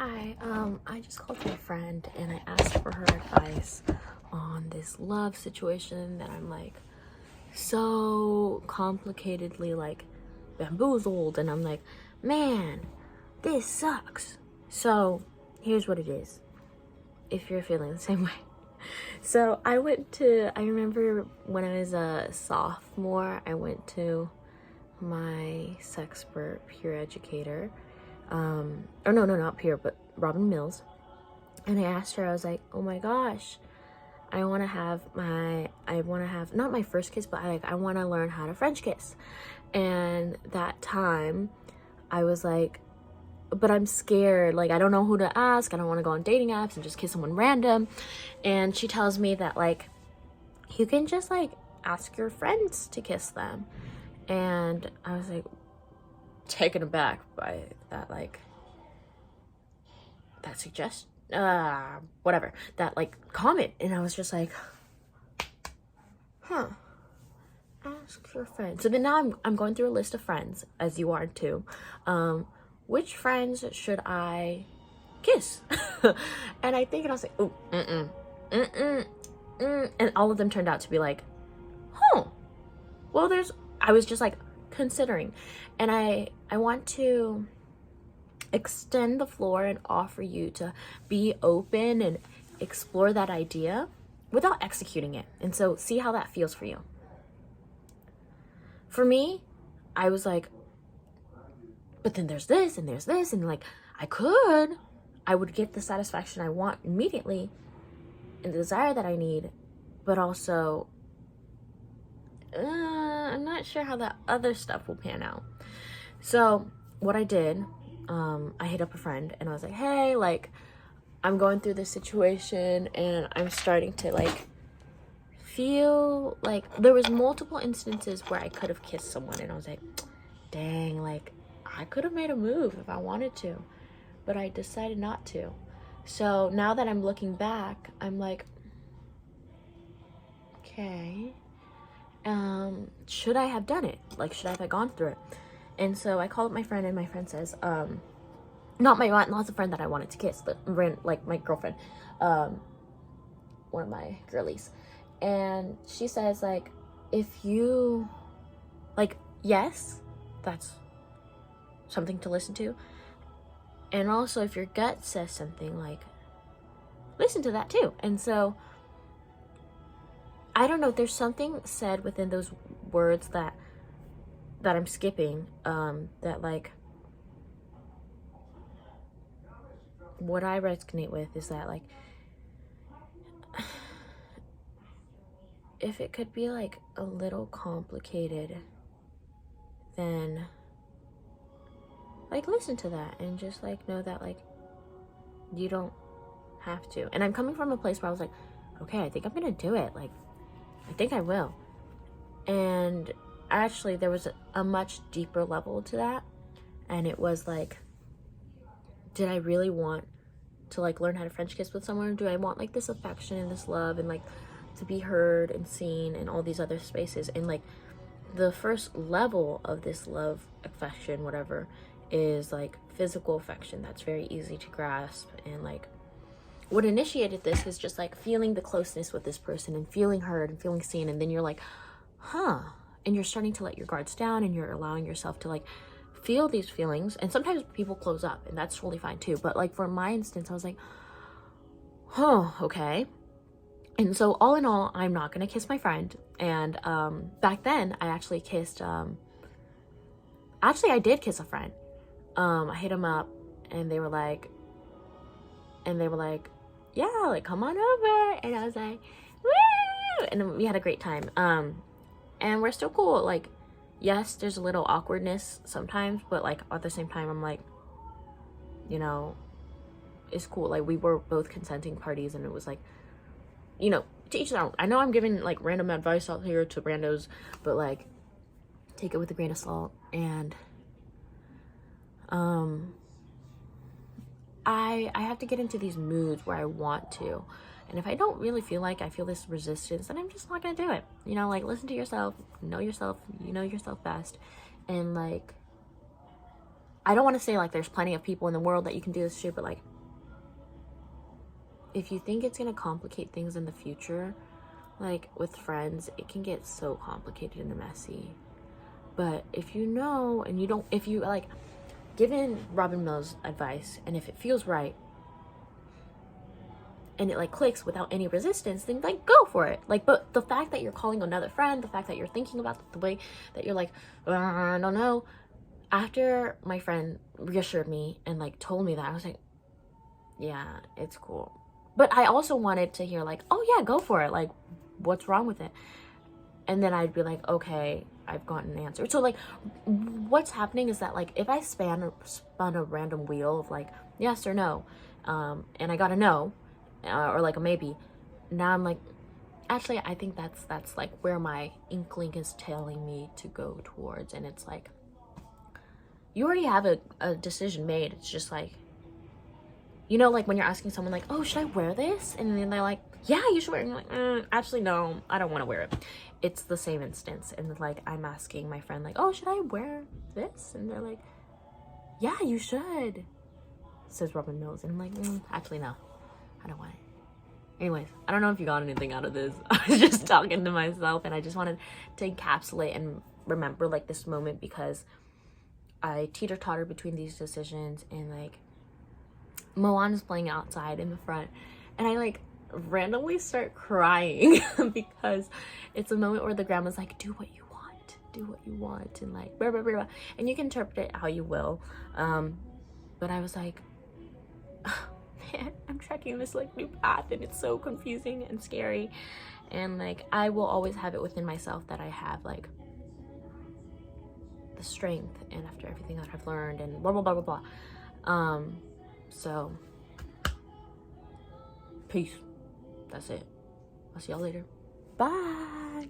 Hi, I just called my friend and I asked for her advice on this love situation that I'm like so complicatedly like bamboozled, and I'm like, man, this sucks. So here's what it is, if you're feeling the same way. So I remember when I was a sophomore, I went to my sexpert peer educator, or no, not peer, but Robin Mills. And I asked her, I was like, oh my gosh, I want to have not my first kiss, but I want to learn how to French kiss. And that time I was like, but I'm scared. Like, I don't know who to ask. I don't want to go on dating apps and just kiss someone random. And she tells me that, like, you can just, like, ask your friends to kiss them. And I was, like, taken aback by that, like, that suggestion, whatever, that, like, comment. And I was just like, huh, ask your friends. So then now I'm going through a list of friends, as you are too. Which friends should I kiss? And I think, and I was like, ooh, and all of them turned out to be like, huh, well, I was just like considering. And I want to extend the floor and offer you to be open and explore that idea without executing it. And so see how that feels for you. For me, I was like, but then there's this and there's this, and like I would get the satisfaction I want immediately and the desire that I need, but also I'm not sure how that other stuff will pan out. So what I did, I hit up a friend and I was like, hey, like, I'm going through this situation and I'm starting to like feel like there was multiple instances where I could have kissed someone and I was like, dang, like I could have made a move if I wanted to, but I decided not to. So now that I'm looking back, I'm like, okay, should I have done it? Like, should I have gone through it? And so I called up my friend and my friend says, not the friend that I wanted to kiss, but like my girlfriend, one of my girlies. And she says, like, if you, like, yes, that's something to listen to. And also if your gut says something, like, listen to that too. And so I don't know, there's something said within those words that I'm skipping, that like what I resonate with is that, like, if it could be like a little complicated, then like listen to that and just like know that like you don't have to. And I'm coming from a place where I was like, okay, I think I'm gonna do it, like I think I will. And actually there was a much deeper level to that, and it was like, did I really want to like learn how to French kiss with someone? Or do I want like this affection and this love and like to be heard and seen and all these other spaces? And like the first level of this love, affection, whatever, is like physical affection. That's very easy to grasp. And like what initiated this is just like feeling the closeness with this person and feeling heard and feeling seen. And then you're like, huh, and you're starting to let your guards down and you're allowing yourself to like feel these feelings. And sometimes people close up and that's totally fine too. But like for my instance, I was like, oh, okay. And so all in all, I'm not gonna kiss my friend. And back then I actually kissed, I did kiss a friend. I hit him up and they were like, yeah, like come on over. And I was like, woo! And we had a great time. And we're still cool. Like, yes, there's a little awkwardness sometimes, but like at the same time, I'm like, you know, it's cool. Like we were both consenting parties, and it was like, you know, to each their own. I know I'm giving like random advice out here to randos, but like take it with a grain of salt. And I have to get into these moods where I want to. And if I don't really feel like I feel this resistance, then I'm just not gonna do it. You know, like listen to yourself, you know yourself best. And like, I don't want to say like there's plenty of people in the world that you can do this shit, but like if you think it's gonna complicate things in the future, like with friends, it can get so complicated and messy. But if you know, and you don't, if you like, given Robin Mills advice, and if it feels right, and it like clicks without any resistance, then like go for it. Like, but the fact that you're calling another friend, the fact that you're thinking about the way that you're like, I don't know. After my friend reassured me and like told me that, I was like, yeah, it's cool. But I also wanted to hear like, oh yeah, go for it. Like, what's wrong with it? And then I'd be like, okay, I've gotten an answer. So like, what's happening is that like, if I spun a random wheel of like yes or no, and I got a no, or like a maybe, now I'm like, actually, I think that's like where my inkling is telling me to go towards, and it's like, you already have a decision made. It's just like, you know, like when you're asking someone like, oh, should I wear this? And then they're like, yeah, you should wear it. And you're like, actually, no, I don't want to wear it. It's the same instance. And like, I'm asking my friend like, oh, should I wear this? And they're like, yeah, you should, says Robin Mills. And I'm like, actually, no, I don't want it. Anyways, I don't know if you got anything out of this. I was just talking to myself, and I just wanted to encapsulate and remember like this moment, because I teeter-totter between these decisions, and like Moana's playing outside in the front, and I like randomly start crying because it's a moment where the grandma's like, do what you want, and like blah, blah, blah, blah. And you can interpret it how you will, but I was like, oh, man, I'm trekking this like new path, and it's so confusing and scary. And like, I will always have it within myself that I have like the strength, and after everything that I've learned and blah blah blah blah blah. So peace. That's it. I'll see y'all later. Bye.